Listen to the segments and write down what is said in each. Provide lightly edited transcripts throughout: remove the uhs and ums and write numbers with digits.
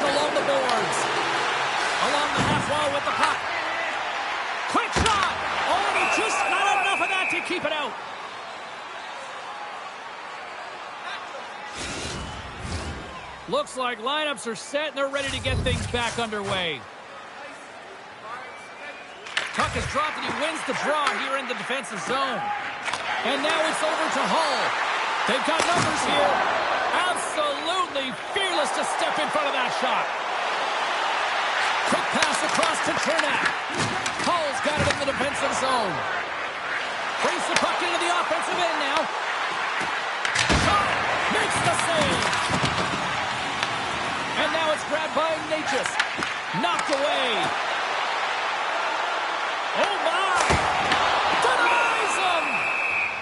possession along the boards. Along the half wall with the puck. Quick shot! Oh, and he just got enough of that to keep it out. Looks like lineups are set and they're ready to get things back underway. Puck is dropped and he wins the draw here in the defensive zone. And now it's over to Hull. They've got numbers here. Absolutely fearless to step in front of that shot. Quick pass across to Chernak. Hull's got it in the defensive zone. Brings the puck into the offensive end now. Shot! Makes the save! And now it's grabbed by Natchez. Knocked away. Oh, my! Denies him!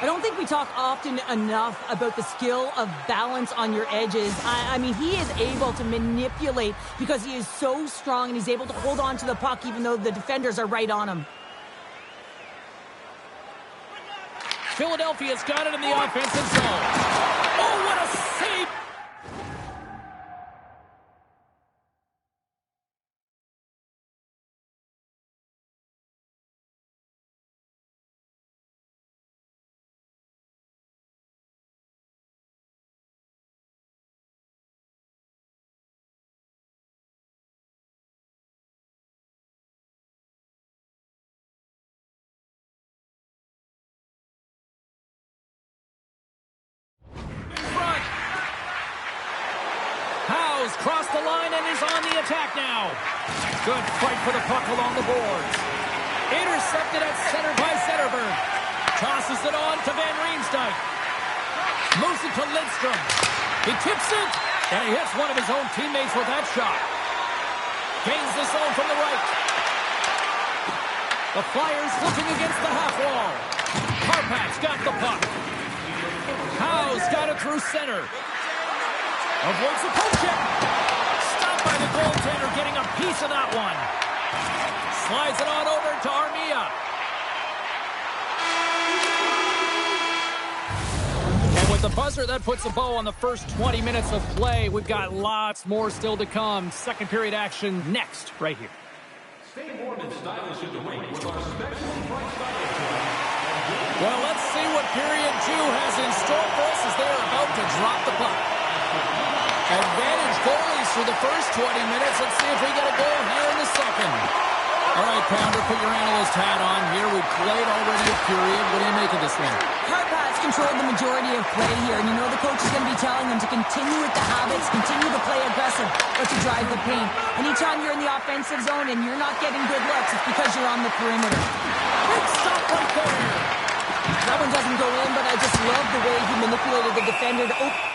I don't think we talk often enough about the skill of balance on your edges. I mean, he is able to manipulate because he is so strong and he's able to hold on to the puck even though the defenders are right on him. Philadelphia's got it in the offensive zone. Oh, what a save! Crossed the line and is on the attack now. Good fight for the puck along the boards. Intercepted at center by Zetterberg. Tosses it on to Van Riemsdyk. Moves it to Lidstrom. He tips it, and he hits one of his own teammates with that shot. Gains the zone from the right. The Flyers looking against the half wall. Karpat's got the puck. Howe's got it through center. Avoids the poke check. Stopped by the goaltender, getting a piece of that one. Slides it on over to Armia. And with the buzzer, that puts a bow on the first 20 minutes of play. We've got lots more still to come. Second period action next, right here. Stay warm and stylish in the rink with our specially priced styling. Well, let's see what period 2 has in store for us as they're about to drop the puck. Advantage goalies for the first 20 minutes. Let's see if we get a goal here in the second. All right, Pounder, put your analyst hat on here. We've played already a period. What do you make of this one? Karpat's controlled the majority of play here, and you know the coach is going to be telling them to continue with the habits, continue to play aggressive, but to drive the paint. Anytime you're in the offensive zone and you're not getting good looks, it's because you're on the perimeter. Big stop right there. That one doesn't go in, but I just love the way he manipulated the defender to open.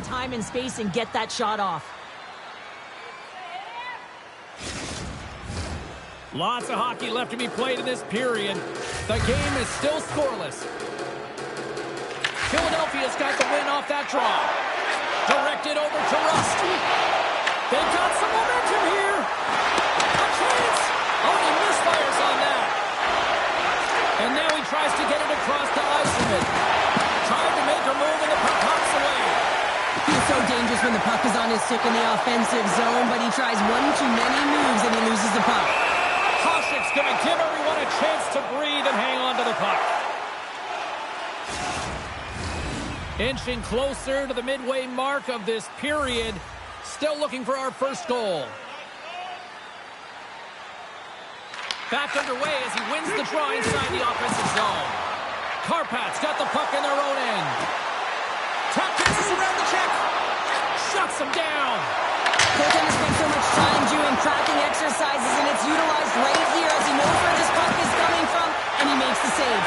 Time and space and get that shot off. Lots of hockey left to be played in this period. The game is still scoreless. Philadelphia's got the win off that draw. Directed over to Rust. They've got some momentum here. A chance. Oh, he misfires on that. And now he tries to get it across to Eisenman. Trying to make a move and the puck hops away. He's so dangerous when the puck is on his stick in the offensive zone, but he tries one too many moves and he loses the puck. Koshik's going to give everyone a chance to breathe and hang on to the puck. Inching closer to the midway mark of this period. Still looking for our first goal. Back underway as he wins the draw inside the offensive zone. Karpat's got the puck in their own end. Tap passes around the check. Shuts him down. Goaltender spends so much time doing cracking exercises, and it's utilized right here as he knows where this puck is coming from, and he makes the save.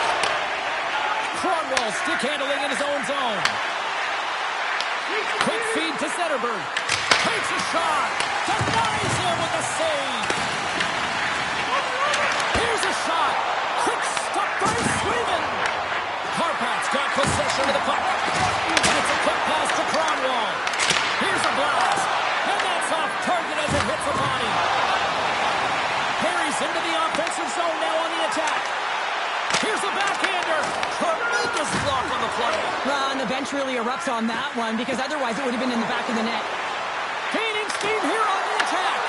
Cronwall stick handling in his own zone. Quick feed to Zetterberg. Takes a shot. Denies him with a save. Here's a shot. Quick stop by Swayman. pressure to the puck. And it's a quick pass to Cronwall. Here's a blast. And that's off target as it hits a body. Harry's into the offensive zone now on the attack. Here's a backhander. Tremendous block on the play. Well, and the bench really erupts on that one because otherwise it would have been in the back of the net. Gaining steam here on the attack.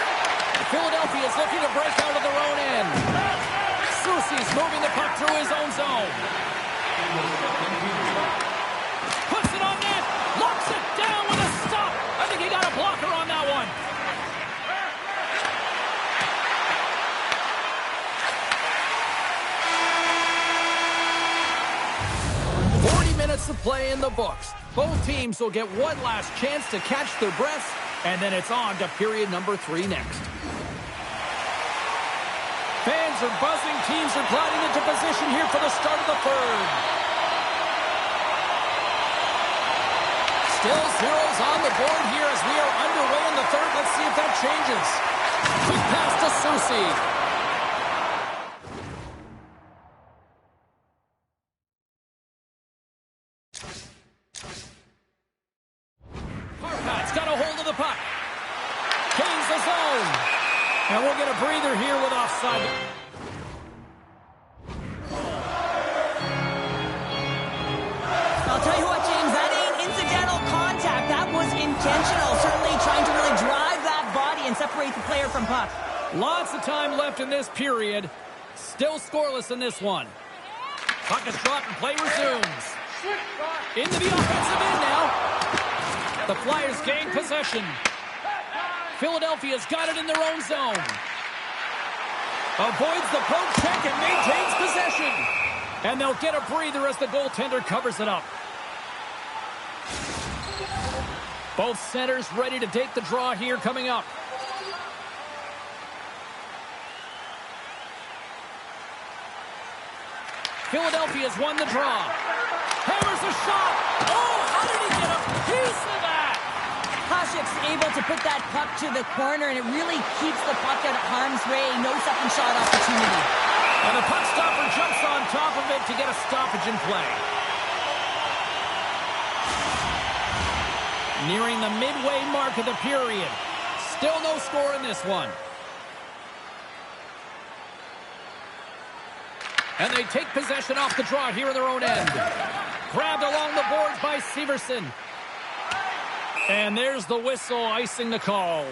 Philadelphia is looking to break out of their own end. Soucy's moving the puck through his own zone. Puts it on net. Locks it down with a stop. I think he got a blocker on that one. Minutes of play in the books. Both teams will get one last chance to catch their breaths, and then it's on to period number 3 next. Fans are buzzing. Teams are gliding into position here for the start of the third. Still zeros on the board here as we are underway in the third. Let's see if that changes. Quick pass to Soucy. And we'll get a breather here with offside. I'll tell you what, James, that ain't incidental contact. That was intentional. Certainly trying to really drive that body and separate the player from puck. Lots of time left in this period. Still scoreless in this one. Puck is dropped and play resumes. Into the offensive end now. The Flyers gain possession. Philadelphia's got it in their own zone. Avoids the poke check and maintains possession. And they'll get a breather as the goaltender covers it up. Both centers ready to take the draw here coming up. Philadelphia's won the draw. Hammers a shot. Oh, how did he get a piece of that? Koshik's able to put that puck to the corner, and it really keeps the puck out of harm's way. No second shot opportunity. And the puck stopper jumps on top of it to get a stoppage in play. Nearing the midway mark of the period. Still no score in this one. And they take possession off the draw here in their own end. Grabbed along the boards by Severson. And there's the whistle, icing the call.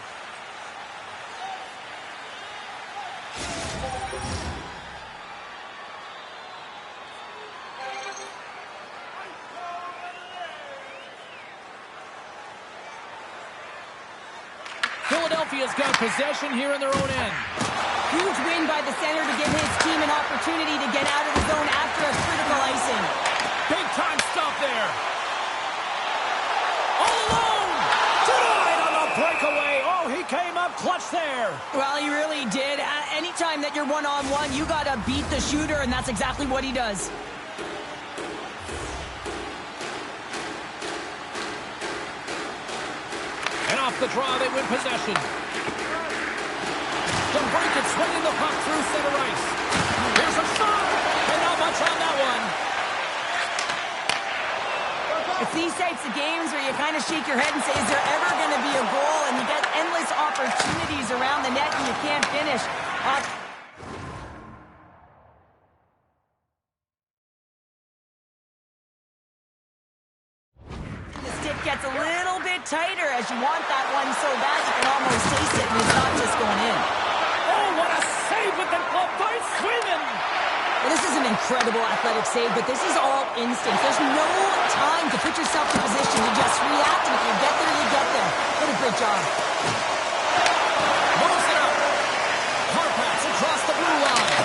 Philadelphia's got possession here in their own end. Huge win by the center to give his team an opportunity to get out of the zone after a critical icing. Big time stop there. All alone. Denied on the breakaway. Oh, he came up clutch there. Well, he really did. Anytime that you're one-on-one, you got to beat the shooter, and that's exactly what he does. And off the draw, they win possession. DeBrincat swinging the puck through center ice. Here's a shot, and not much on that one. It's these types of games where you kind of shake your head and say, is there ever going to be a goal? And you get endless opportunities around the net and you can't finish. The stick gets a little bit tighter as you want that one so bad you can almost taste it and it's not just going in. Oh, what a save with the glove by Swayman! Well, this is an incredible athletic save, but this is all instinct. There's no time to put yourself in position to just react, and if you get there, you get there. What a great job. Moves it up. Harpats across the blue line.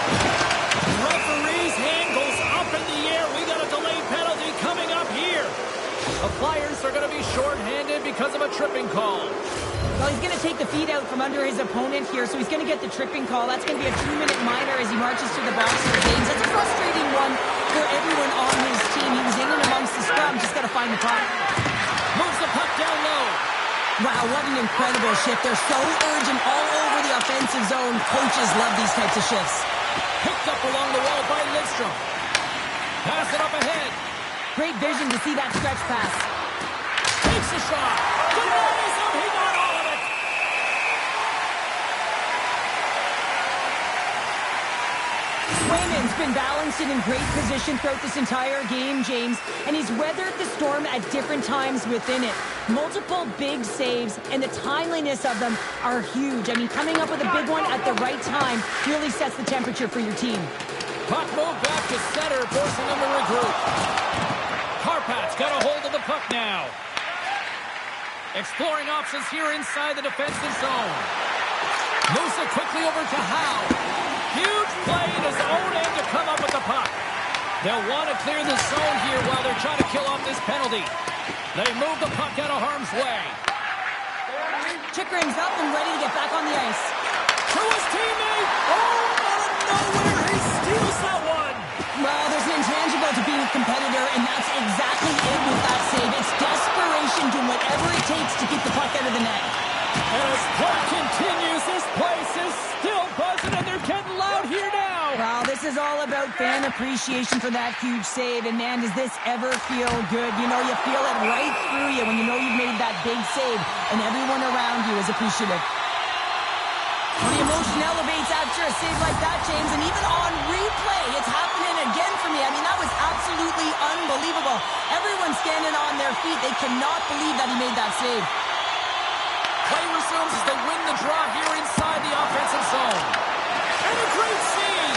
Referee's hand goes up in the air. We got a delayed penalty coming up here. The Flyers are going to be shorthanded because of a tripping call. Well, he's going to take the feet out from under his opponent here, so he's going to get the tripping call. That's going to be a 2-minute minor as he marches to the box for James. That's a frustrating one for everyone on his team. He was in and amongst the scrum, just got to find the puck. Moves the puck down low. Wow, what an incredible shift. They're so urgent all over the offensive zone. Coaches love these types of shifts. Picked up along the wall by Lidstrom. Pass it up ahead. Great vision to see that stretch pass. Takes a shot. Denies him. He got all of it. Swayman's been balanced and in great position throughout this entire game, James, and he's weathered the storm at different times within it. Multiple big saves, and the timeliness of them are huge. I mean, coming up with a big one at the right time really sets the temperature for your team. Puck moved back to center, forcing them to regroup. Karpat's got a hold of the puck now. Exploring options here inside the defensive zone. Moves it quickly over to Howe. Huge play in his own end to come up with the puck. They'll want to clear the zone here while they're trying to kill off this penalty. They move the puck out of harm's way. Chikrin's up and ready to get back on the ice. To his teammate. Oh, out of nowhere, he steals that one. Well, there's an intangible to being a competitor, and that's exactly it with that save. It's desperation, doing whatever it takes to keep the puck out of the net. As play continues, this place is still buzzing, and they're getting loud here now. Well, this is all about fan appreciation for that huge save, and man, does this ever feel good. You know, you feel it right through you when you know you've made that big save, and everyone around you is appreciative. Well, the emotion elevates after a save like that, James, and even on replay, it's happening again for me. I mean, that was absolutely unbelievable. Everyone's standing on their feet. They cannot believe that he made that save. Play resumes as they win the draw here inside the offensive zone. And a great save!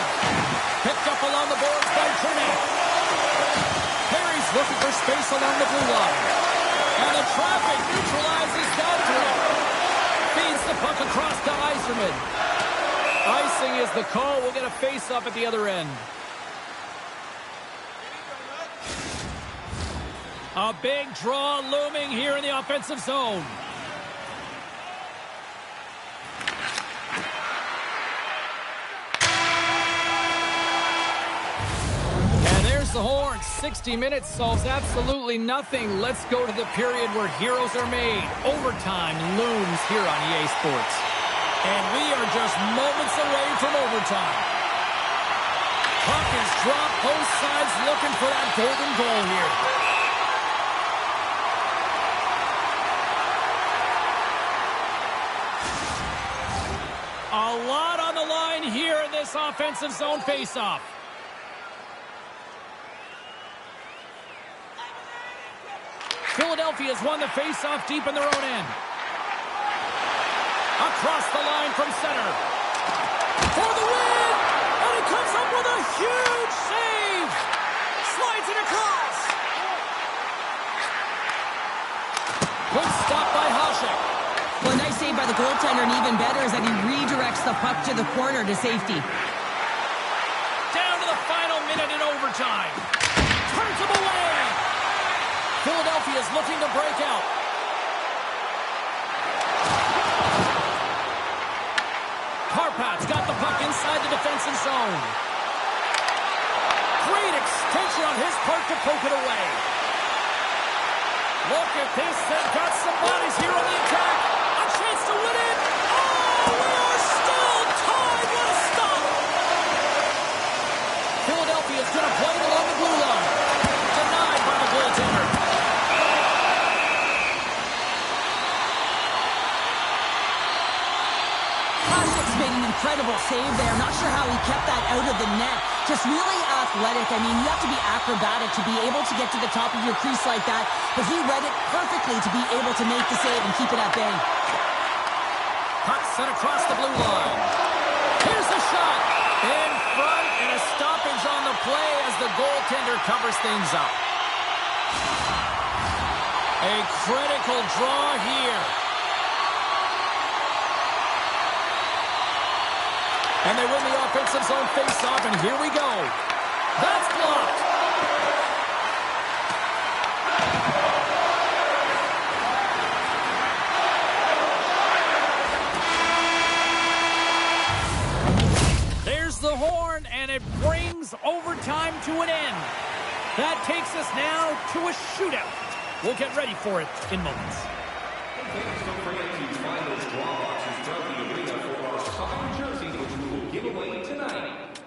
Picked up along the boards by Trinity. Perry's looking for space along the blue line. And the traffic neutralizes down to him. Feeds the puck across to Yzerman. Icing is the call. We'll get a face-off at the other end. A big draw looming here in the offensive zone. The horn. 60 minutes solves absolutely nothing. Let's go to the period where heroes are made. Overtime looms here on EA Sports. And we are just moments away from overtime. Puck is dropped. Both sides looking for that golden goal here. A lot on the line here in this offensive zone faceoff. Philadelphia's won the faceoff deep in their own end. Across the line from center. For the win! And he comes up with a huge save! Slides it across. Good stop by Hasek. Well, a nice save by the goaltender, and even better is that he redirects the puck to the corner to safety. Down to the final minute in overtime. Turns him away. Philadelphia is looking to break out. Karpat's got the puck inside the defensive zone. Great extension on his part to poke it away. Look at this. They've got some bodies here on the attack. A chance to win it. Oh, we are still tied. What a stop. Philadelphia's going to play it along the blue line. Denied by the goaltender. Made an incredible save there. I'm not sure how he kept that out of the net. Just really athletic. I mean, you have to be acrobatic to be able to get to the top of your crease like that, but he read it perfectly to be able to make the save and keep it at bay. Puck sent across the blue line. Here's the shot. In front, and a stoppage on the play as the goaltender covers things up. A critical draw here. And they win the offensive zone face-off, and here we go. That's blocked. There's the horn, and it brings overtime to an end. That takes us now to a shootout. We'll get ready for it in moments. Don't forget to find those draw boxes throughout the arena for our signed jerseys, which we will give away tonight.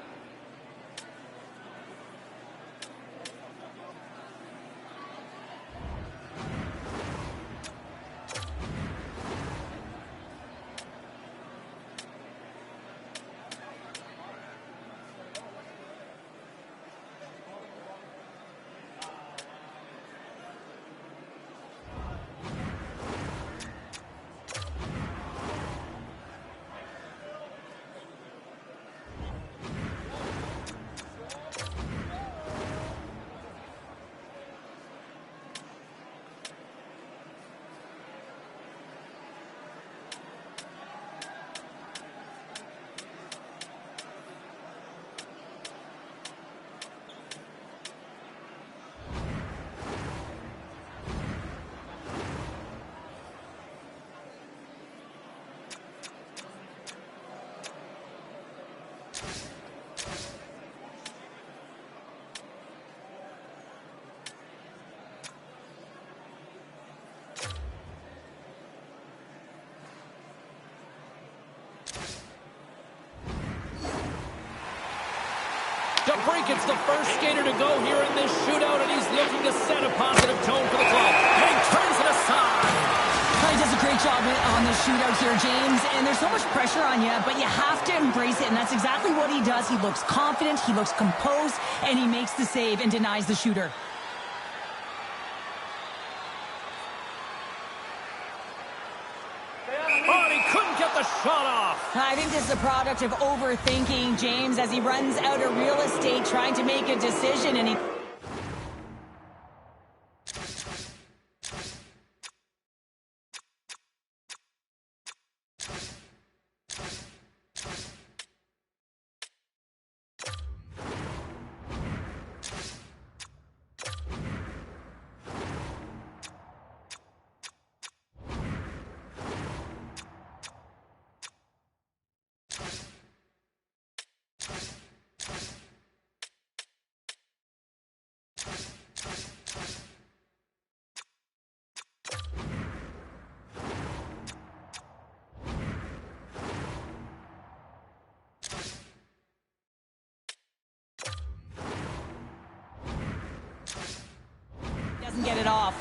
DeBrincat's the first skater to go here in this shootout, and he's looking to set a positive tone for the club. And he turns it aside. He does a great job on this shootout here, James, and there's so much pressure on you, but you have to embrace it, and that's exactly what he does. He looks confident, he looks composed, and he makes the save and denies the shooter. Oh, he couldn't get the shot off. I think this is a product of overthinking, James, as he runs out of real estate trying to make a decision, and he... doesn't get it off.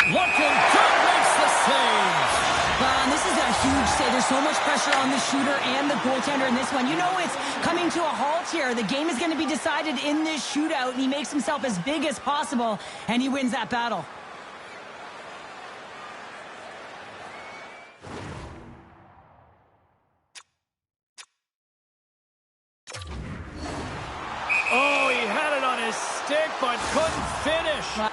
Looking good, makes the save. And this is a huge save. There's so much pressure on the shooter and the goaltender in this one. You know it's coming to a halt here. The game is going to be decided in this shootout, and he makes himself as big as possible, and he wins that battle. Oh, he had it on his stick, but couldn't finish.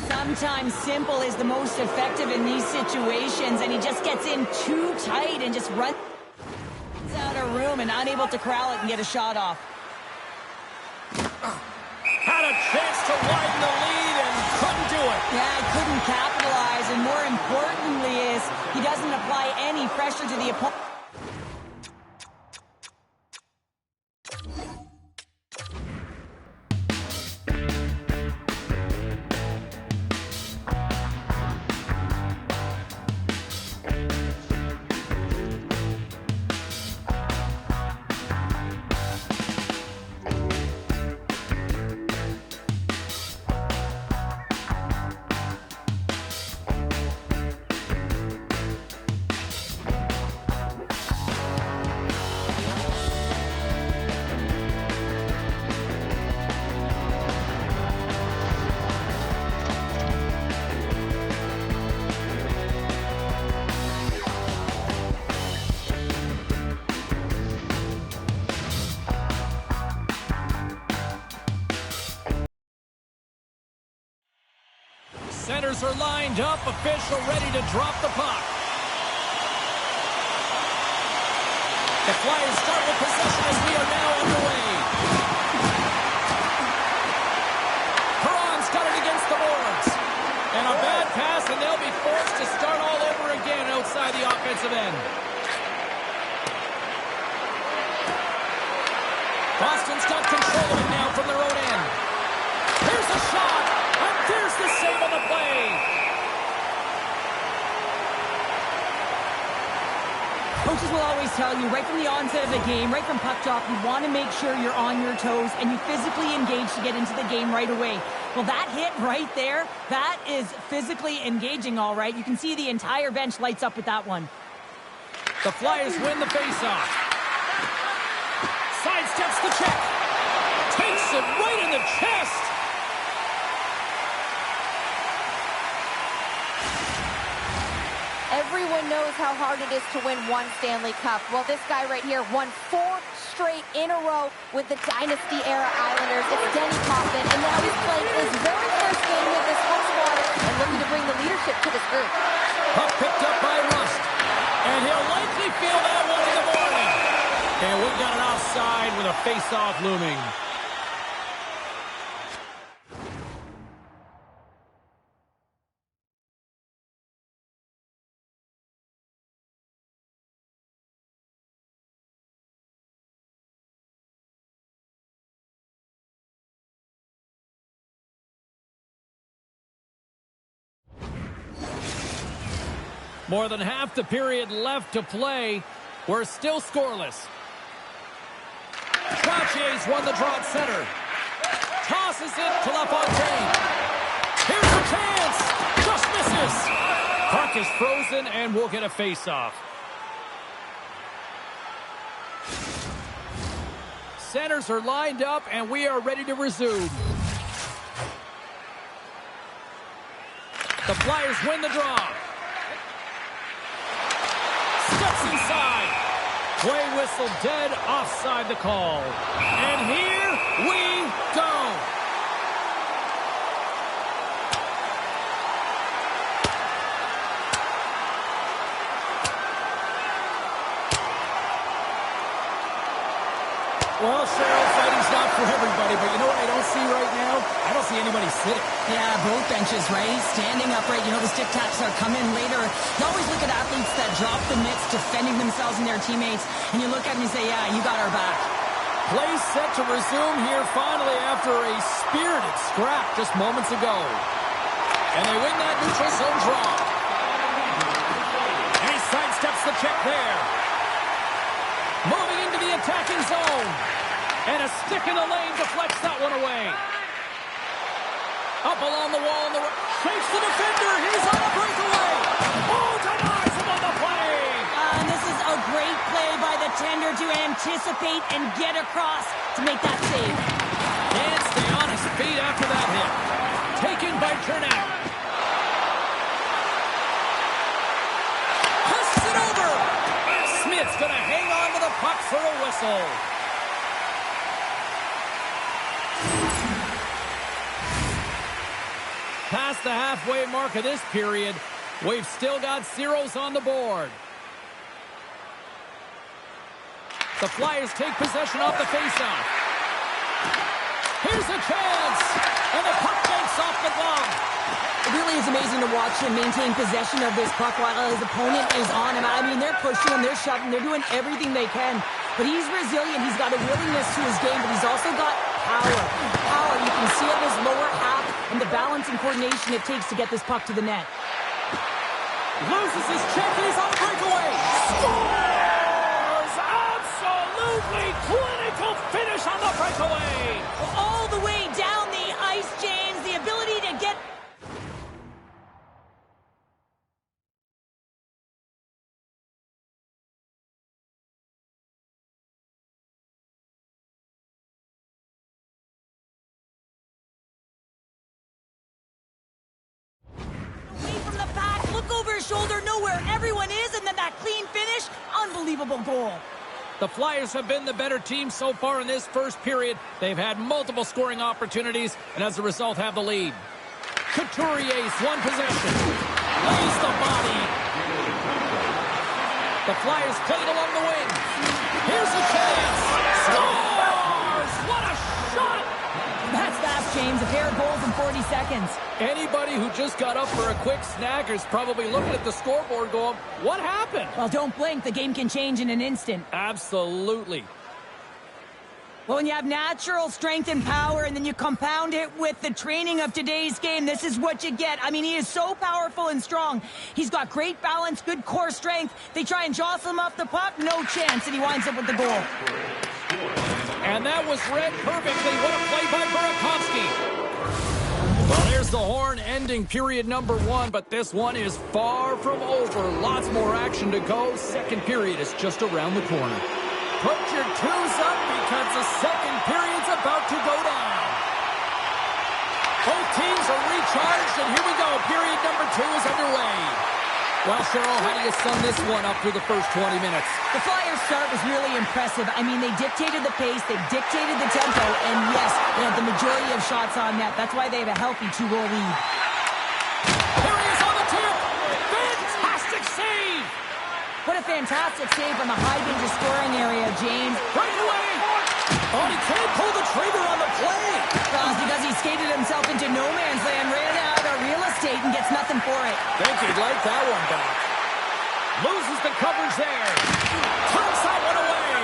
Sometimes simple is the most effective in these situations, and he just gets in too tight and just runs out of room and unable to corral it and get a shot off. Had a chance to widen the lead and couldn't do it. Yeah, he couldn't capitalize, and more importantly is he doesn't apply any pressure to the opponent. Centers are lined up. Official ready to drop the puck. The Flyers start with possession as we are now underway. Perron's got it against the boards. And a bad pass, and they'll be forced to start all over again outside the offensive end. Boston's got control of it now from their own end. Here's a shot, and there's the save on the play. Coaches will always tell you, right from the onset of the game, right from puck drop, you want to make sure you're on your toes and you physically engage to get into the game right away. Well, that hit right there, that is physically engaging, all right. You can see the entire bench lights up with that one. The Flyers win the faceoff. Sidesteps the check. Takes it right in the chest. Everyone knows how hard it is to win one Stanley Cup. Well, this guy right here won 4 straight in a row with the Dynasty-era Islanders. It's Denny Kaufman, and now he's playing his very first game with this whole squad and looking to bring the leadership to this group. Puck picked up by Rust, and he'll likely feel that one in the morning. And we've got an offside with a face-off looming. More than half the period left to play. We're still scoreless. Troutier's won the draw at center. Tosses it to LaFontaine. Here's a chance. Just misses. Puck is frozen, and we'll get a face-off. Centers are lined up, and we are ready to resume. The Flyers win the draw. Steps inside. Play whistle dead, offside the call. And here we go. Well, Cheryl, fighting's not for everybody, but you know what I don't see right now? I don't see anybody sitting. Yeah, both benches, right? Standing upright. You know, the stick taps are coming later. You always look at athletes that drop the mitts, defending themselves and their teammates, and you look at them and say, yeah, you got our back. Play set to resume here finally after a spirited scrap just moments ago. And they win that neutral zone draw. And he sidesteps the check there. Moving into the attacking zone. And a stick in the lane deflects that one away. Up along the wall. Shakes the defender. He's on a breakaway. Oh, denies him on the play. And this is a great play by the tender to anticipate and get across to make that save. Can't stay on his feet after that hit. Taken by Turnout. Pusts it over. Smith's going to hang on to the puck for a whistle. Past the halfway mark of this period, we've still got zeros on the board. The Flyers take possession off the faceoff. Here's a chance, and the puck banks off the glove. It really is amazing to watch him maintain possession of this puck while his opponent is on him. I mean, they're pushing him, they're shoving, they're doing everything they can. But he's resilient, he's got a willingness to his game, but he's also got power. Power, you can see it in his lower half and the balance and coordination it takes to get this puck to the net. Loses his check, and he's on the breakaway. Scores! Absolutely clinical finish on the breakaway. All the way down the ice, James, the ability to get... shoulder, know where everyone is, and then that clean finish. Unbelievable goal. The Flyers have been the better team so far in this first period. They've had multiple scoring opportunities, and as a result have the lead. Couturier's one possession. Lays the body. The Flyers play it along the wing. Here's a chance. Scores! What a shot! That's fast, James. A pair of goals in 40 seconds. Anybody who just got up for a quick snack is probably looking at the scoreboard going, what happened? Well, don't blink. The game can change in an instant. Absolutely. Well, when you have natural strength and power, and then you compound it with the training of today's game, this is what you get. I mean, he is so powerful and strong. He's got great balance, good core strength. They try and jostle him off the puck, no chance, and he winds up with the goal. And that was read perfectly. What a play by Burakovsky. Well, there's the horn ending period number 1, but this one is far from over. Lots more action to go. Second period is just around the corner. Put your twos up because the second period's about to go down. Both teams are recharged, and here we go. Period number 2 is underway. Well, Cheryl, how do you sum this one up through the first 20 minutes? The Flyers' start was really impressive. I mean, they dictated the pace, they dictated the tempo, and yes, they had the majority of shots on net. That's why they have a healthy 2-goal lead. There he is on the tip. Fantastic save. What a fantastic save from the high-danger scoring area, James. Right away. Oh, he can't pull the trigger on the play. Well, it's because he skated himself into no man's land, ran out of real estate, and gets nothing for it. Think he'd like that one back. Loses the coverage there. Turns that one away.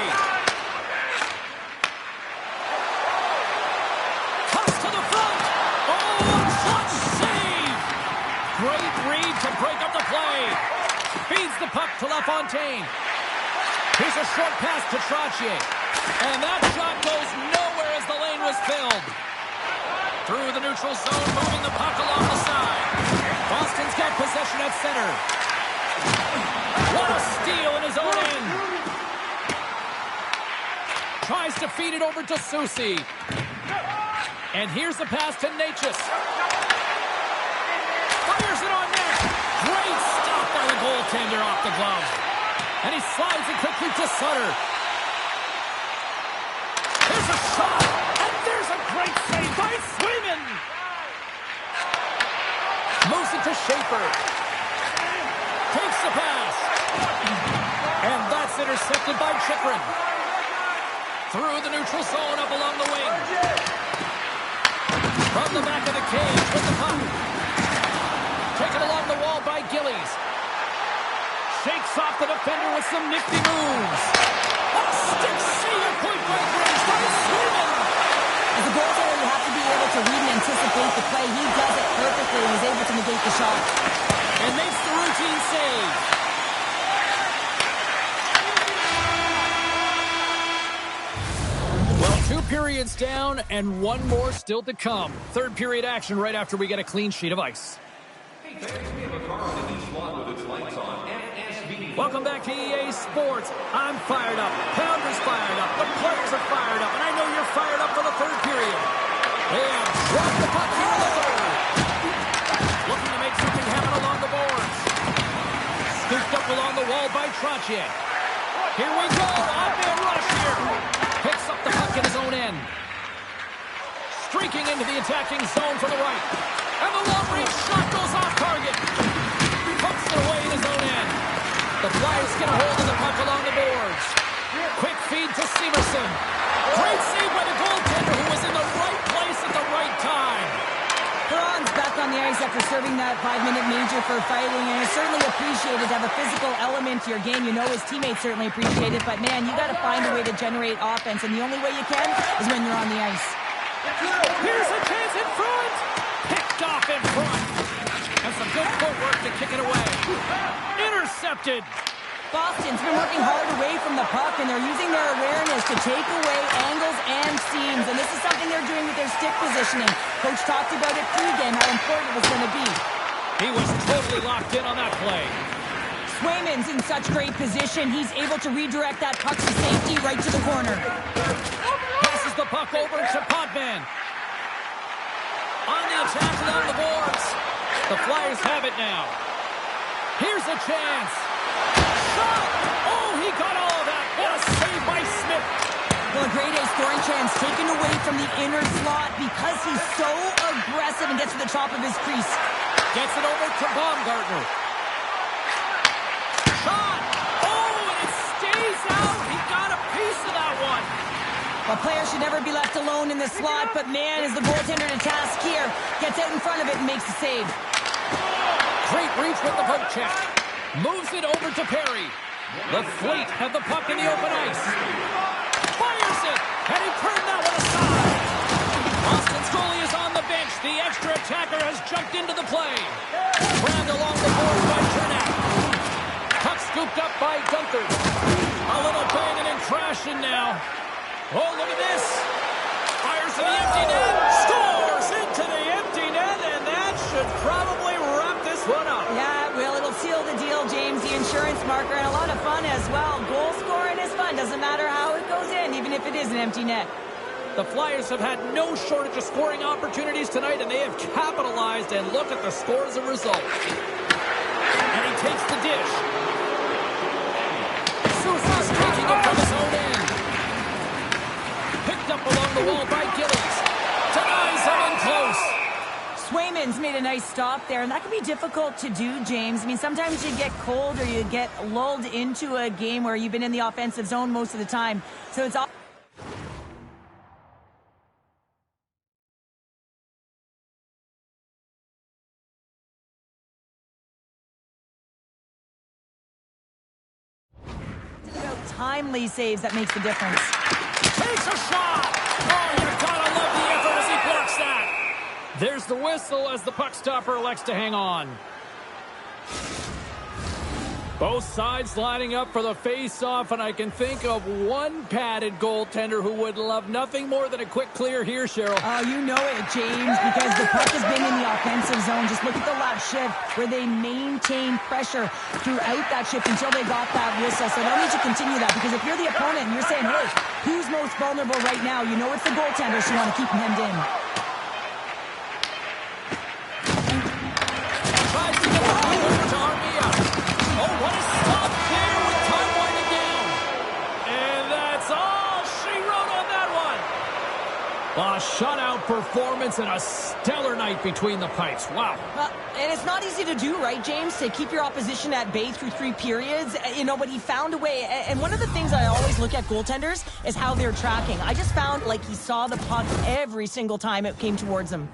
Toss to the front. Oh, shot save. Great read to break up the play. Feeds the puck to LaFontaine. Here's a short pass to Trottier. And that shot goes nowhere as the lane was filled. Through the neutral zone, moving the puck along the side. Boston's got possession at center. What a steal in his own end. Tries to feed it over to Soucy. And here's the pass to Natchez. Fires it on net. Great stop by the goaltender off the glove. And he slides it quickly to Sutter. There's a shot. And there's a great save by Swayman. Moves it to Schaefer. Takes the pass. And that's intercepted by Chychrun. Through the neutral zone up along the wing. From the back of the cage with the puck. Taken along the wall by Gillies. Shakes off the defender with some nifty moves. A stick save point by Graves by Swayman. As a goaltender, you have to be able to read and anticipate the play. He does it perfectly and is able to negate the shot. And makes the routine save. Well, 2 periods down and 1 more still to come. Third period action right after we get a clean sheet of ice. Welcome back to EA Sports. I'm fired up. Pounder's fired up. The players are fired up. And I know you're fired up for the third period. They have dropped the puck here in the third. Looking to make something happen along the boards. Scooped up along the wall by Trottier. Here we go. On-man rush here. Picks up the puck in his own end. Streaking into the attacking zone from the right. And the long-range shot goes off target. Pumps it away in his own end. The Flyers get a hold of the puck along the boards. Quick feed to Severson. Great save by the goaltender who was in the right place at the right time. Perron's back on the ice after serving that 5-minute major for fighting, and it's certainly appreciated to have a physical element to your game. You know his teammates certainly appreciate it, but man, you got to find a way to generate offense, and the only way you can is when you're on the ice. Here's a chance in front. Picked off in front. And some good footwork to kick it away. Intercepted. Boston's been working hard away from the puck, and they're using their awareness to take away angles and seams, and this is something they're doing with their stick positioning. Coach talked about it pregame, how important it was going to be. He was totally locked in on that play. Swayman's in such great position, he's able to redirect that puck to safety right to the corner. Passes the puck over to Potvin. On the attack along the boards. The Flyers have it now. Here's a chance. Shot! Oh, he got all of that. What a save by Smith. Well, a grade A scoring chance taken away from the inner slot because he's so aggressive and gets to the top of his crease. Gets it over to Baumgartner. Shot! Oh, and it stays out. He got a piece of that one. A player should never be left alone in the slot, but man, is the goaltender to task here. Gets out in front of it and makes the save. Great reach with the poke check. Moves it over to Perry. The Fleet have the puck in the open ice. Fires it, and he turned that one aside. Boston's goalie is on the bench. The extra attacker has jumped into the play. Grabbed along the boards by Turnett. Puck scooped up by Gunther. A little banging and crashing now. Oh, look at this. Fires to the empty net. Scores into the empty net, and that should probably wrap this one up. Yeah, well, it'll seal the deal, James. The insurance marker, and a lot of fun as well. Goal scoring is fun. Doesn't matter how it goes in, even if it is an empty net. The Flyers have had no shortage of scoring opportunities tonight, and they have capitalized, and look at the score as a result. And he takes the dish. Sousa's taking it from his own end. Picked up along the wall by Gillies. Denies him in close. Swayman's made a nice stop there, and that can be difficult to do, James. I mean, sometimes you get cold or you get lulled into a game where you've been in the offensive zone most of the time. So it's all... timely saves that makes the difference. Takes a shot! Oh, you gotta love the effort as he blocks that. There's the whistle as the puck stopper elects to hang on. Both sides lining up for the face-off, and I can think of one padded goaltender who would love nothing more than a quick clear here, Cheryl. Oh, you know it, James, because the puck has been in the offensive zone. Just look at the last shift where they maintained pressure throughout that shift until they got that whistle. So they'll need to continue that, because if you're the opponent and you're saying, hey, who's most vulnerable right now? You know it's the goaltender, so you want to keep him hemmed in. Tries to get the puck over to Armia. Oh, what a stop there with time winding down. And that's all she wrote on that one. A shutout performance and a stellar night between the pipes. Wow. And it's not easy to do, right, James, to keep your opposition at bay through 3 periods, you know, but he found a way. And one of the things I always look at goaltenders is how they're tracking. I just found like he saw the puck every single time it came towards him.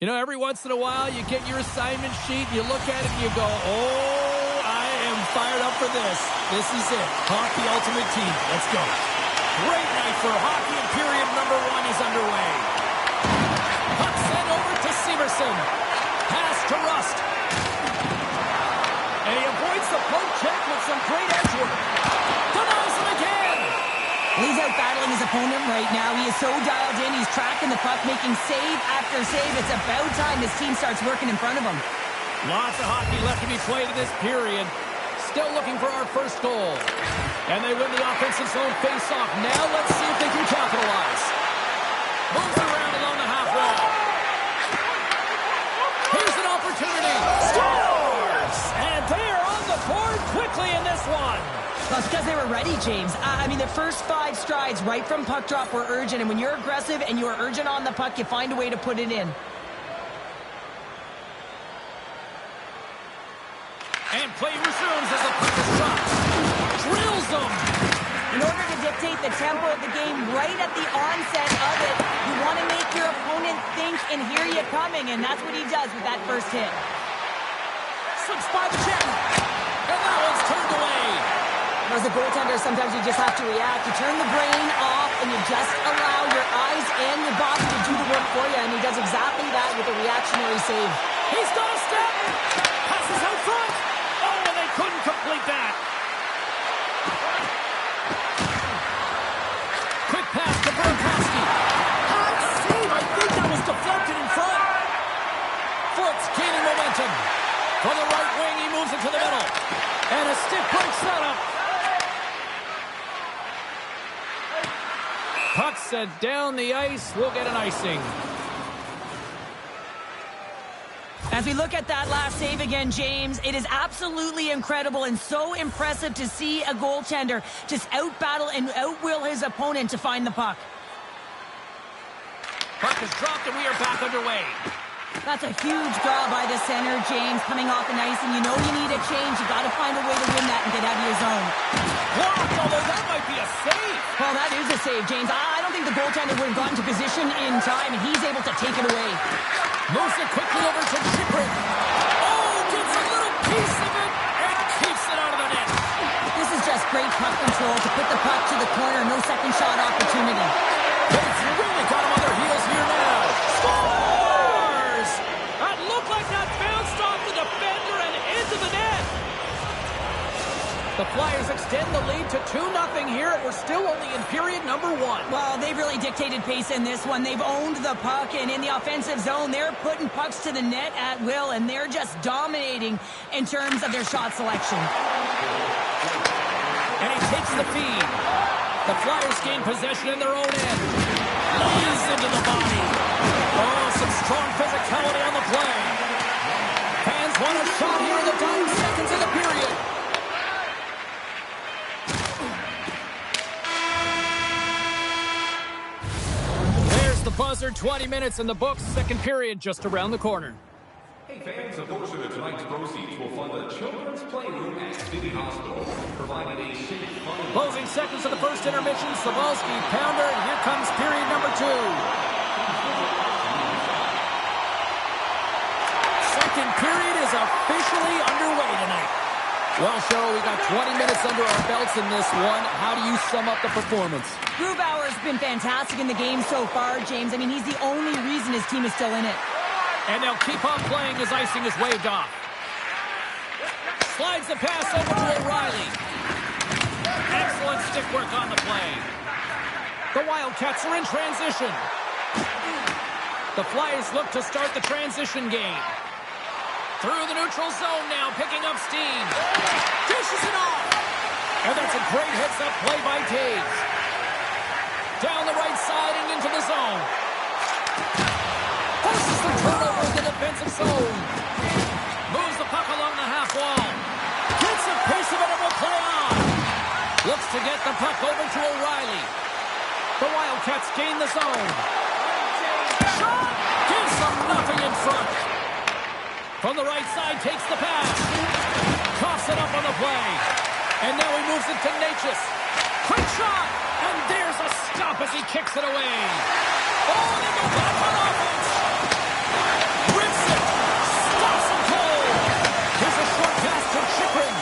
You know, every once in a while, you get your assignment sheet, you look at it, and you go, oh, I am fired up for this. This is it. Hockey Ultimate Team. Let's go. Great night for hockey, and period number 1 is underway. Puck sent over to Severson. Pass to Rust. And he avoids the poke check with some great edge work. Denies him again. He's out battling his opponent right now. He is so dialed in. He's tracking the puck, making save after save. It's about time his team starts working in front of him. Lots of hockey left to be played in this period. Still looking for our first goal. And they win the offensive zone face-off. Now let's see if they can capitalize. Moves around along the half wall. opportunity. Scores! And they are on the board quickly in this one. Well, it's because they were ready, James. I mean, the first 5 strides right from puck drop were urgent, and when you're aggressive and you are urgent on the puck, you find a way to put it in. And play resumes as the puck is dropped. Drills them. In order to dictate the tempo of the game right at the onset of it, you want to make your opponent think and hear you coming, and that's what he does with that first hit. Slips by the check. And that one's turned away. As a goaltender, sometimes you just have to react. You turn the brain off, and you just allow your eyes and your body to do the work for you, and he does exactly that with a reactionary save. He's got a step. Passes out front. Oh, and they couldn't complete that. Quick pass to Burakovsky. Hot save. I think that was deflected in front. Foot's gaining momentum. From the right wing, he moves it to the middle. And a stick breaks that up. Puck set down the ice. We'll get an icing. As we look at that last save again, James, it is absolutely incredible and so impressive to see a goaltender just out-battle and out-will his opponent to find the puck. Puck is dropped and we are back underway. That's a huge draw by the center, James, coming off the ice, and you know you need a change. You got to find a way to win that and get out of your zone. Blocked, although that might be a save. Well, that is a save, James. I don't think the goaltender would have gotten to position in time, and he's able to take it away. Moves it quickly over to Chipper. Oh, gets a little piece of it and keeps it out of the net. This is just great puck control to put the puck to the corner. No second shot opportunity. It's really got him on their heels here now. Scores! That looked like that bounced off the defender and into the net. The Flyers extend the lead to 2-0 here, and we're still only in period number 1. Well, they've really dictated pace in this one. They've owned the puck, and in the offensive zone, they're putting pucks to the net at will, and they're just dominating in terms of their shot selection. And he takes the feed. The Flyers gain possession in their own end. Lays into the body. Oh, some strong physicality on the play. Fans want a shot here in the dying seconds of the period. There's the buzzer. 20 minutes in the books. Second period just around the corner. Hey fans, a portion of tonight's proceeds will fund the Children's Playroom at City Hospital, providing a safe, fun... Closing seconds of the first intermission. Sabalski, pounder, and here comes period number 2. Second period is officially underway tonight. Well, Cheryl, we got 20 minutes under our belts in this one. How do you sum up the performance? Grubauer's been fantastic in the game so far, James. I mean, he's the only reason his team is still in it. And they'll keep on playing as icing is waved off. Slides the pass over to O'Reilly. Excellent stick work on the play. The Wildcats are in transition. The Flyers look to start the transition game. Through the neutral zone now, picking up steam. Dishes it off. And that's a great heads-up play by Taves. Down the right side and into the zone. Forces the turnover in the defensive zone. Moves the puck along the half wall. Gets a piece of it and will play on. Looks to get the puck over to O'Reilly. The Wildcats gain the zone. Shot! Gives them nothing in front. From the right side, takes the pass. Coughs it up on the play. And now he moves it to Natchez. Quick shot! And there's a stop as he kicks it away. Oh, they go back on offense. Rips it. Stops him cold. Here's a short pass to Chikrin.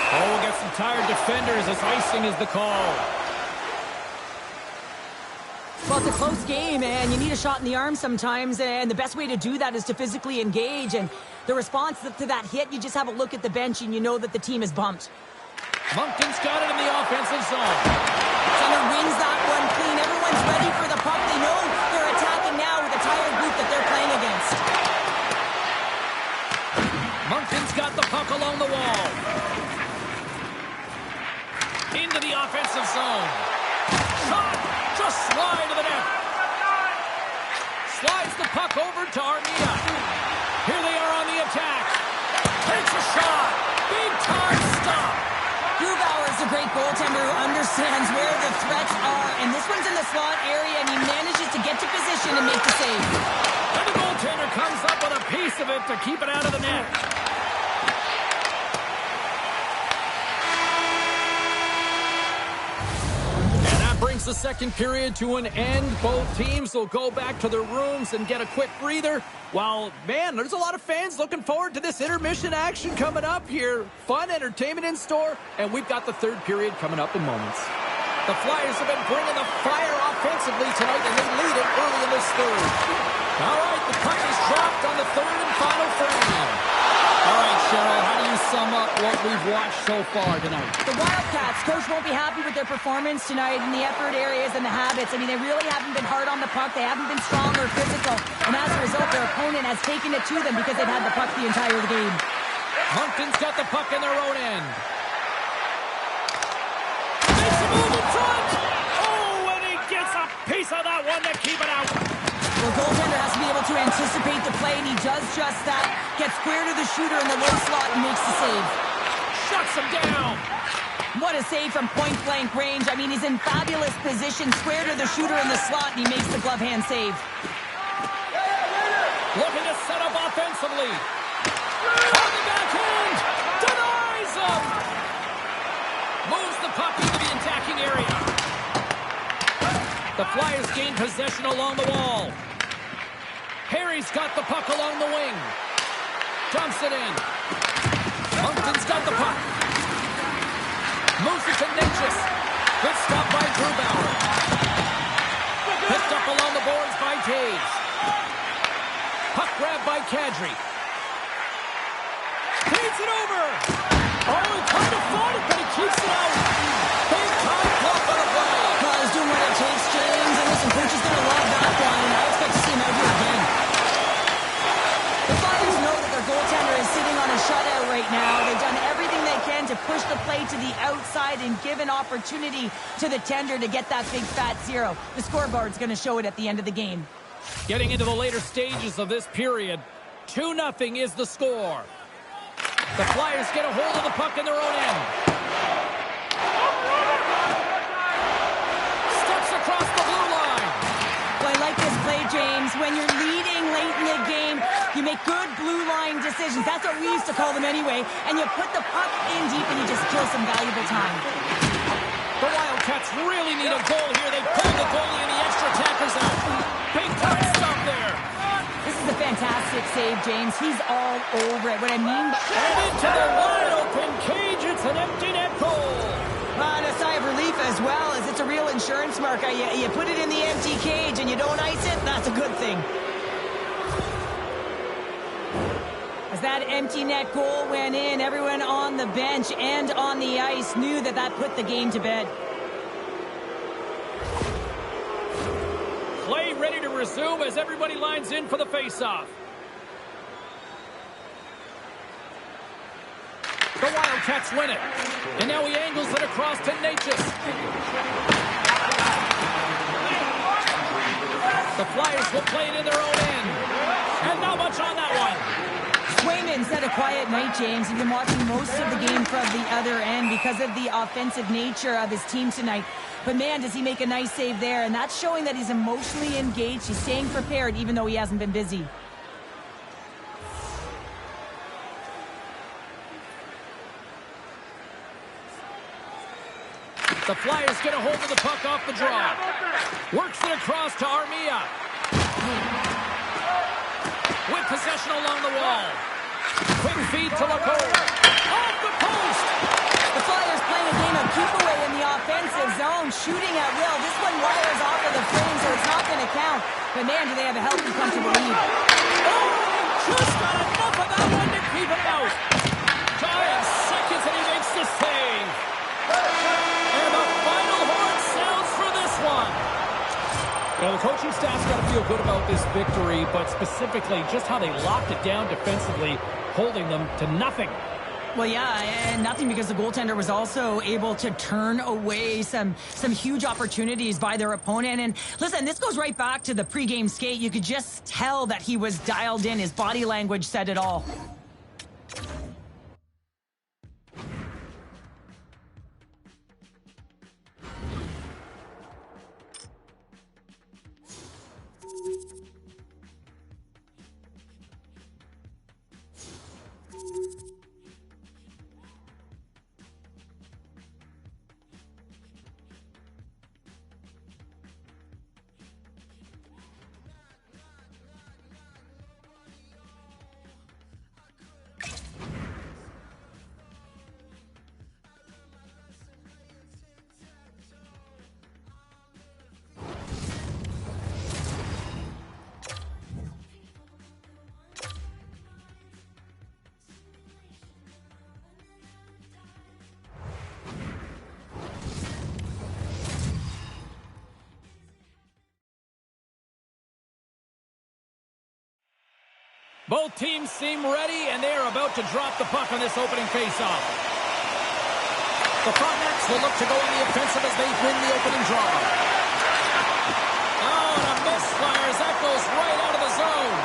Oh, we'll get some tired defenders as icing is the call. Well, it's a close game, and you need a shot in the arm sometimes, and the best way to do that is to physically engage, and the response to that hit, you just have a look at the bench, and you know that the team is bumped. Moncton's got it in the offensive zone. Center wins that one clean. Everyone's ready for the puck. They know they're attacking now with a tired group that they're playing against. Moncton's got the puck along the wall. Into the offensive zone. Shot! Just wide of the net. puck over to Armia. Here they are on the attack. Takes a shot. Big time stop. Grubauer is a great goaltender who understands where the threats are, and this one's in the slot area, and he manages to get to position and make the save. And the goaltender comes up with a piece of it to keep it out of the net. And that brings the second period to an end. Both teams will go back to their rooms and get a quick breather. While, man, there's a lot of fans looking forward to this intermission action coming up here. Fun entertainment in store, and we've got the third period coming up in moments. The Flyers have been bringing the fire offensively tonight, and they lead it early in this third. All right, the puck is dropped on the third and final frame. All right, Cheryl, how do you sum up what we've watched so far tonight? The Wildcats, coach won't be happy with their performance tonight in the effort areas and the habits. I mean, they really haven't been hard on the puck. They haven't been strong or physical. And as a result, their opponent has taken it to them because they've had the puck the entire game. Moncton's got the puck in their own end. Makes a move in front. Oh, and he gets a piece of that one to keep it out. The goaltender has to be able to anticipate the play, and he does just that. Gets square to the shooter in the low slot and makes the save. Shuts him down. What a save from point-blank range. I mean, he's in fabulous position, square to the shooter in the slot, and he makes the glove hand save. Looking to set up offensively. On the backhand. Denies him. Moves the puck into the attacking area. The Flyers gain possession along the wall. Harry's got the puck along the wing. Dumps it in. Moncton's got the puck. Moves it to Natchez. Good stop by Grubauer. Picked up along the boards by Taves. Puck grab by Kadri. Feeds it over. Oh, he kind of fought it, but he keeps it out. Big time block on the play. Well, he's doing what it takes, James. And listen, coach is going to love that one, and I expect to see him out here again. The Flyers know that their goaltender is sitting on a shutout right now. They've done everything they can to push the play to the outside and give an opportunity to the tender to get that big fat zero. The scoreboard's going to show it at the end of the game. Getting into the later stages of this period, 2-0 is the score. The Flyers get a hold of the puck in their own end. Steps across the blue line. Well, I like this play, James. When you're leading late in the game, you make good blue line decisions. That's what we used to call them anyway. And you put the puck in deep and you just kill some valuable time. The Wildcats really need a goal here. They pulled the goalie and the extra attackers out. Big time stop there. This is a fantastic save, James. He's all over it. What I mean... And into the wide open cage. It's an empty net goal. And a sigh of relief as well, as it's a real insurance marker. You put it in the empty cage and you don't ice it, that's a good thing. As that empty net goal went in, everyone on the bench and on the ice knew that that put the game to bed. Play ready to resume as everybody lines in for the faceoff. The Wildcats win it. And now he angles it across to Natchez. The Flyers will play it in their own end. And not much on that one. Swayman's had a quiet night, James. He's been watching most of the game from the other end because of the offensive nature of his team tonight. But man, does he make a nice save there. And that's showing that he's emotionally engaged. He's staying prepared even though he hasn't been busy. The Flyers get a hold of the puck off the draw. Works it across to Armia. With possession along the wall. Quick feed to Lacour. Off the post! The Flyers playing a game of keep away in the offensive zone, shooting at will. This one wires off of the frame, so it's not going to count. But man, do they have a healthy, comfortable lead. Oh, just got enough of that one to keep it out. Giant seconds and he makes the save. And the final horn sounds for this one. Now, the coaching staff's got to feel good about this victory, but specifically just how they locked it down defensively, holding them to nothing. Well, yeah, and nothing because the goaltender was also able to turn away some huge opportunities by their opponent. And listen, this goes right back to the pregame skate. You could just tell that he was dialed in. His body language said it all. Both teams seem ready, and they are about to drop the puck on this opening faceoff. The Frontenacs will look to go on the offensive as they win the opening draw. Oh, and a misfire as that goes right out of the zone.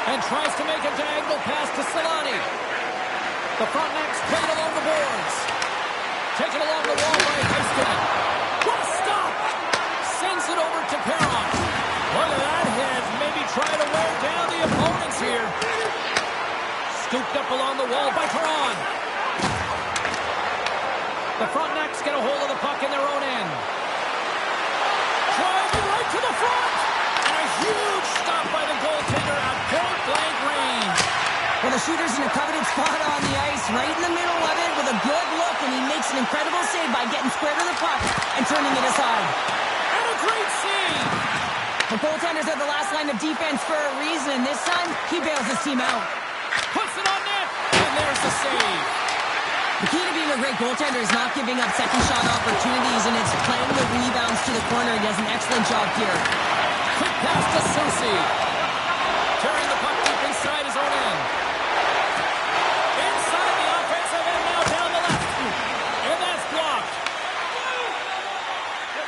And tries to make a diagonal pass to Solani. The Frontenacs play it along the boards. Taken along the wall by Heiskanen. What a stop! Sends it over to Perron. Look at that hit. Maybe try to wear down the opponents here. Scooped up along the wall by Perron. The Frontenacs get a hold of the puck in their own end. Driving right to the front. And a huge stop by the goaltender at point-blank range. Well, the shooter's in a coveted spot on the ice, right in the middle of it with a good look, and he makes an incredible save by getting square to the puck and turning it aside. And a great save. The goaltenders are the last line of defense for a reason. This time, he bails his team out. Puts it on net, and there's the save. The key to being a great goaltender is not giving up second shot opportunities, and it's playing the rebounds to the corner. He does an excellent job here. Quick pass to Susie. Carrying the puck deep inside his own end. Inside the offensive end, now down the left. And that's blocked.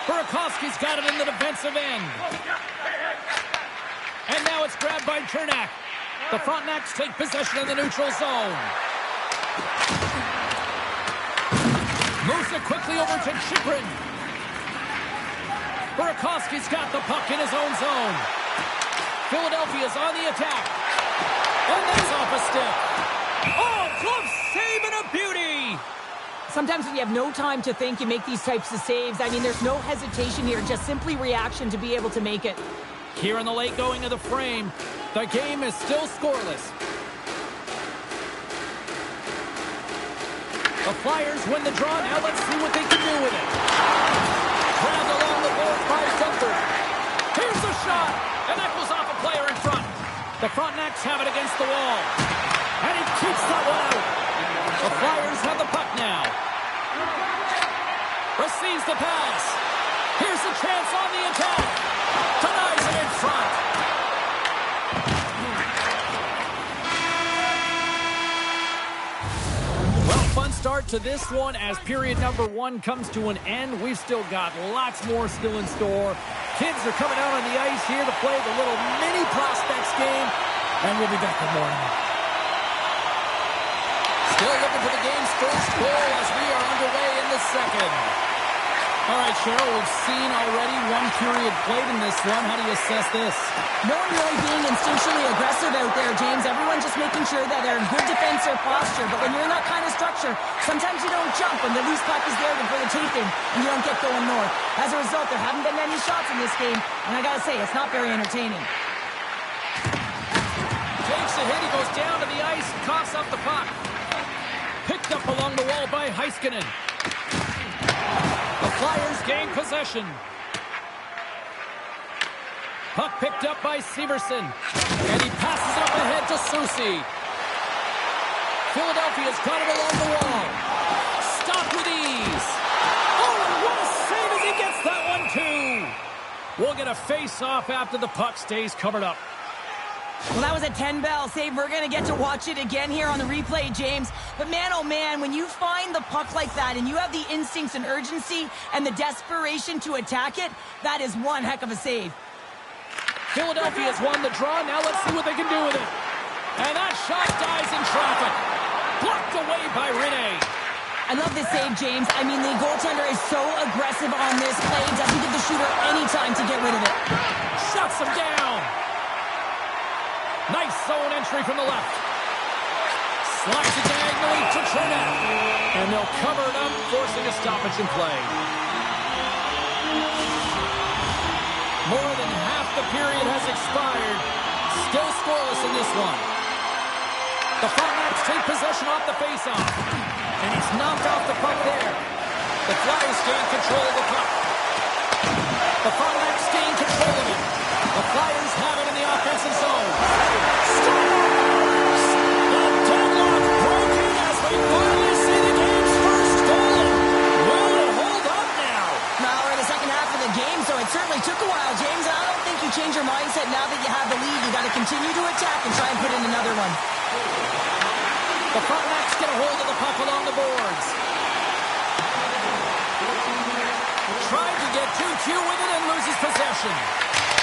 Burakovsky's got it in the defensive end. And now it's grabbed by Chernak. The Frontenacs take possession in the neutral zone. Moves it quickly over to Chyprin. Burakovsky's got the puck in his own zone. Philadelphia's on the attack. And that's off a stick. Oh, glove save and a beauty! Sometimes when you have no time to think, you make these types of saves. I mean, there's no hesitation here, just simply reaction to be able to make it. Here in the late going of the frame, the game is still scoreless. The Flyers win the draw. Now let's see what they can do with it. Grabbed along the board by Dunford. Here's the shot, and that goes off a player in front. The Frontenacs have it against the wall. And he keeps that one out. The Flyers have the puck now. Receives the pass. Here's the chance on the attack. Denies it in front. Well, fun start to this one as period number one comes to an end. We've still got lots more still in store. Kids are coming out on the ice here to play the little mini prospects game, and we'll be back with more. Still looking for the game's first goal as we are underway in the second. All right, Cheryl, we've seen already one period played in this one. How do you assess this? No one really being instinctually aggressive out there, James. Everyone just making sure that they're in good defensive posture. But when you're in that kind of structure, sometimes you don't jump when the loose puck is there for the taking and you don't get going north. As a result, there haven't been any shots in this game. And I got to say, it's not very entertaining. Takes a hit. He goes down to the ice and coughs up the puck. Picked up along the wall by Heiskanen. The Flyers gain possession. Puck picked up by Severson. And he passes it up ahead to Susie. Philadelphia's got it along the wall. Stopped with ease. Oh, and what a save as he gets that one too. We'll get a face-off after the puck stays covered up. Well, that was a 10-bell save. We're going to get to watch it again here on the replay, James. But man, oh man, when you find the puck like that and you have the instincts and urgency and the desperation to attack it, that is one heck of a save. Philadelphia's won the draw. Now let's see what they can do with it. And that shot dies in traffic. Blocked away by Rene. I love this save, James. I mean, the goaltender is so aggressive on this play. Doesn't give the shooter any time to get rid of it. Shuts him down. Nice zone entry from the left. Slides it diagonally to Trinette. And they'll cover it up, forcing a stoppage in play. More than half the period has expired. Still scoreless in this one. The Frontenacs take possession off the faceoff. And he's knocked off the puck there. The Flyers gain control of the puck. The Frontenacs gain control of it. The Flyers have it in the offensive zone. The deadlock broken as we finally see the game's first goal. Will it hold up now? Now we're in the second half of the game, so it certainly took a while, James. And I don't think you change your mindset now that you have the lead. You got to continue to attack and try and put in another one. The Frontenacs get a hold of the puck along the boards. Tried to get too cute with it and loses possession.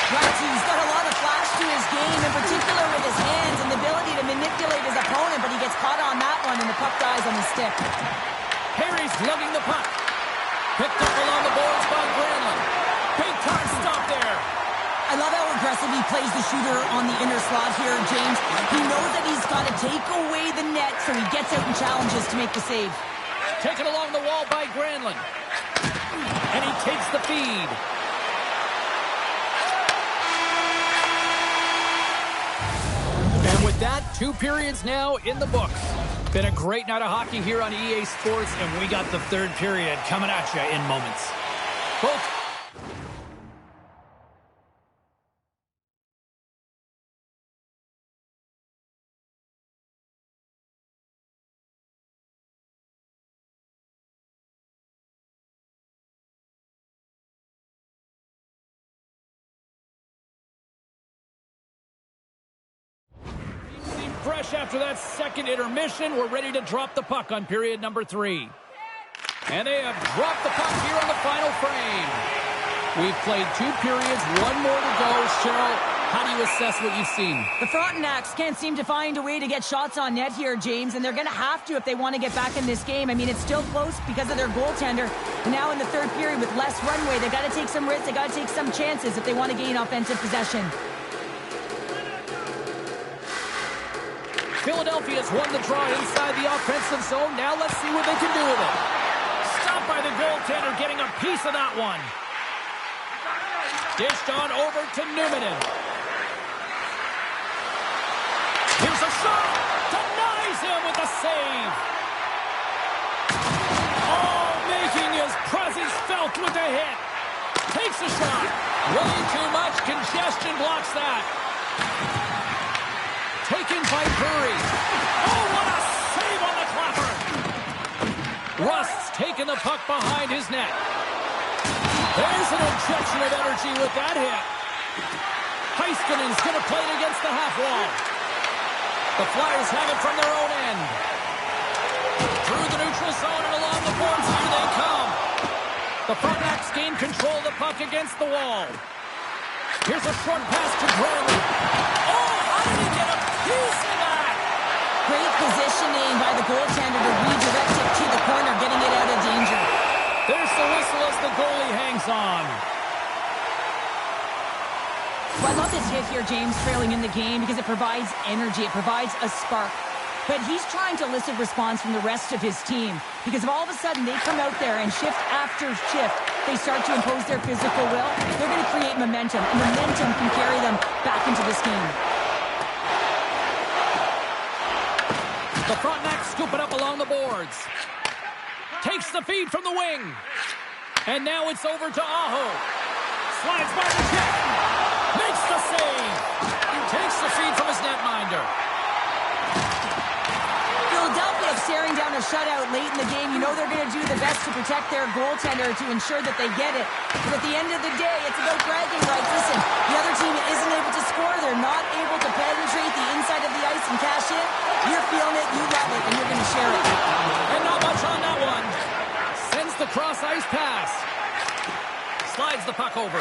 Right, he's got a lot of flash to his game, in particular with his hands and the ability to manipulate his opponent, but he gets caught on that one and the puck dies on his stick. Perry's lugging the puck. Picked up along the boards by Granlund. Big time stop there. I love how aggressive he plays the shooter on the inner slot here, James. He knows that he's got to take away the net, so he gets out and challenges to make the save. Taken along the wall by Granlund. And he takes the feed. And with that, 2 periods now in the books. Been a great night of hockey here on EA Sports, and we got the 3rd period coming at you in moments. Both fresh after that second intermission. We're ready to drop the puck on period number 3. And they have dropped the puck here on the final frame. We've played 2 periods, 1 more to go. Cheryl, how do you assess what you've seen? The Frontenacs can't seem to find a way to get shots on net here, James, and they're going to have to if they want to get back in this game. I mean, it's still close because of their goaltender. And now in the 3rd period with less runway, they got to take some risks, they got to take some chances if they want to gain offensive possession. Philadelphia's won the draw inside the offensive zone. Now let's see what they can do with it. Stopped by the goaltender, getting a piece of that one. Dished on over to Newman. Here's a shot. Denies him with a save. Oh, making his presence felt with the hit. Takes a shot. Way too much congestion blocks that. Taken by Curry. Oh, what a save on the clapper. Rust's taken the puck behind his net. There's an injection of energy with that hit. Heiskanen's going to play it against the half wall. The Flyers have it from their own end. Through the neutral zone and along the boards. Here they come. The Frontenacs gain control of the puck against the wall. Here's a short pass to Granlund. Oh, how did he get a piece of that? Great positioning by the goaltender to redirect it to the corner, getting it out of danger. There's the whistle as the goalie hangs on. Well, I love this hit here, James, trailing in the game because it provides energy. It provides a spark. But he's trying to elicit response from the rest of his team because if all of a sudden they come out there and shift after shift, they start to impose their physical will, they're going to create momentum, and momentum can carry them back into this game. The Frontenacs scoop it up along the boards. Takes the feed from the wing. And now it's over to Aho. Slides by the check. Makes the save. He takes the feed from his netminder. Philadelphia staring down a shutout late in the game. You know they're going to do the best to protect their goaltender to ensure that they get it. But at the end of the day, it's about bragging rights. Listen, the other team isn't able to score. They're not able to penetrate passion, you're feeling it, you love it, and you're going to share it. And not much on that one. Sends the cross-ice pass. Slides the puck over.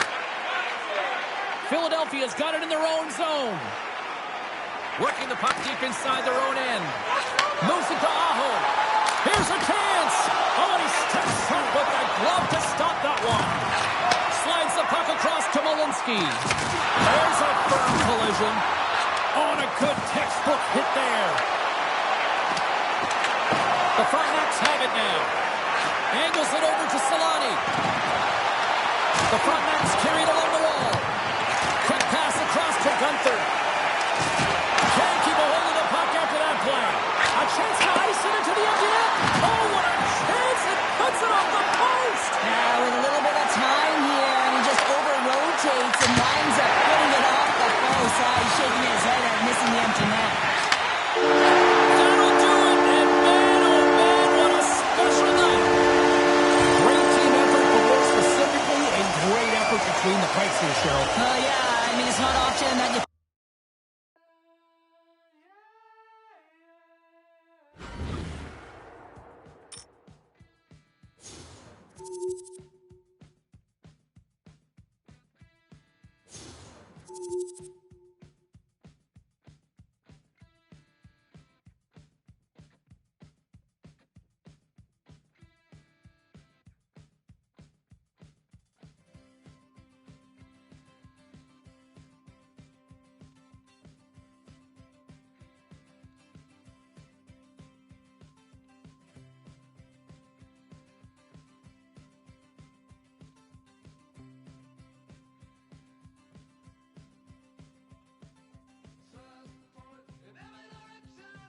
Philadelphia's got it in their own zone. Working the puck deep inside their own end. Moves it to Aho. Here's a chance. Oh, and he steps up with that glove to stop that one. Slides the puck across to Malinsky. There's a firm collision. Oh, and a good textbook hit there. The Frontenacs have it now. Angles it over to Solani. The Frontenacs carry it along the wall.